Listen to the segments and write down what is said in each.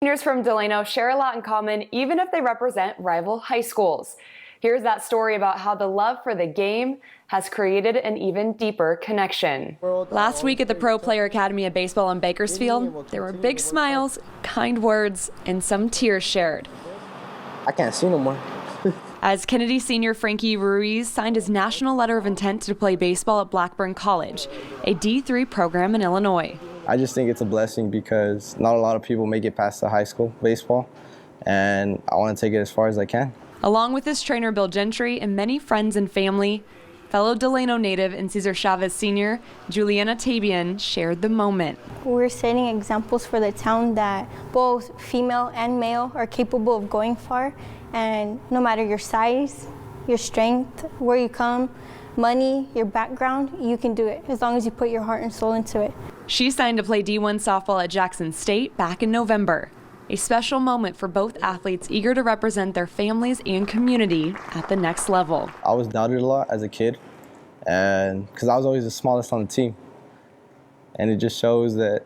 Seniors from Delano share a lot in common, even if they represent rival high schools. Here's that story about how the love for the game has created an even deeper connection. Last week at the Pro Player Academy of Baseball in Bakersfield, there were big smiles, kind words, and some tears shared. I can't see no more. As Kennedy senior Frankie Ruiz signed his national letter of intent to play baseball at Blackburn College, a D3 program in Illinois. I just think it's a blessing because not a lot of people make it past the high school baseball, and I want to take it as far as I can. Along with his trainer Bill Gentry and many friends and family, fellow Delano native and Cesar Chavez senior Juliana Tabian shared the moment. We're setting examples for the town that both female and male are capable of going far, and no matter your size, your strength, where you come, money, your background, you can do it as long as you put your heart and soul into it. She signed to play D1 softball at Jackson State back in November. A special moment for both athletes eager to represent their families and community at the next level. I was doubted a lot as a kid, and because I was always the smallest on the team. And it just shows that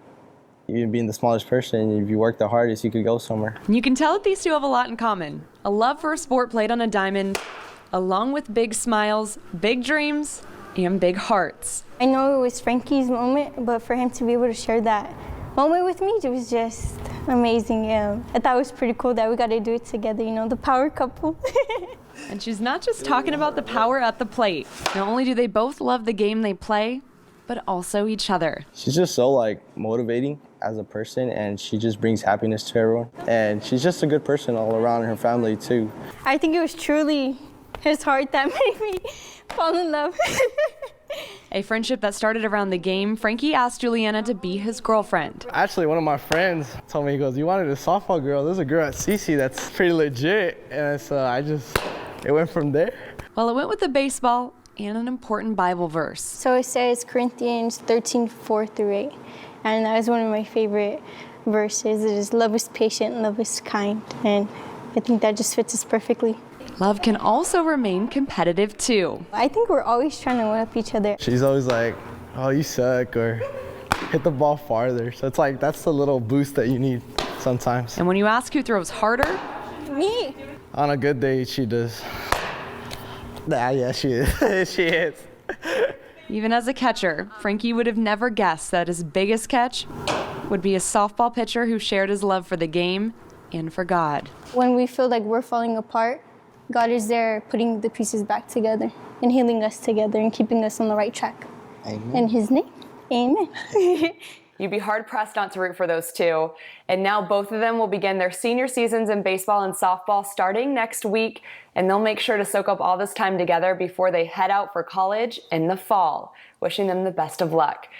even being the smallest person, if you work the hardest, you could go somewhere. You can tell that these two have a lot in common. A love for a sport played on a diamond, along with big smiles, big dreams, and big hearts. I know it was Frankie's moment, but for him to be able to share that moment with me, it was just amazing. I thought it was pretty cool that we got to do it together, the power couple. And she's not just talking about the power at the plate. Not only do they both love the game they play, but also each other. She's just so motivating as a person, and she just brings happiness to everyone. And she's just a good person all around, and her family too. I think it was truly his heart that made me fall in love. A friendship that started around the game, Frankie asked Juliana to be his girlfriend. Actually, one of my friends told me, he goes, "You wanted a softball girl. There's a girl at CC that's pretty legit." And so it went from there. Well, it went with the baseball and an important Bible verse. So it says Corinthians 13:4-8. And that is one of my favorite verses. It is, love is patient, love is kind. And I think that just fits us perfectly. Love can also remain competitive too. I think we're always trying to one up each other. She's always like, "Oh, you suck," or "Hit the ball farther." So it's that's the little boost that you need sometimes. And when you ask who throws harder, Me. On a good day, she does. Yeah, she is. She is. even as a catcher, Frankie would have never guessed that his biggest catch would be a softball pitcher who shared his love for the game and for God. When we feel like we're falling apart, God is there putting the pieces back together and healing us together and keeping us on the right track. Amen. In His name, amen. You'd be hard-pressed not to root for those two. And now both of them will begin their senior seasons in baseball and softball starting next week, and they'll make sure to soak up all this time together before they head out for college in the fall. Wishing them the best of luck.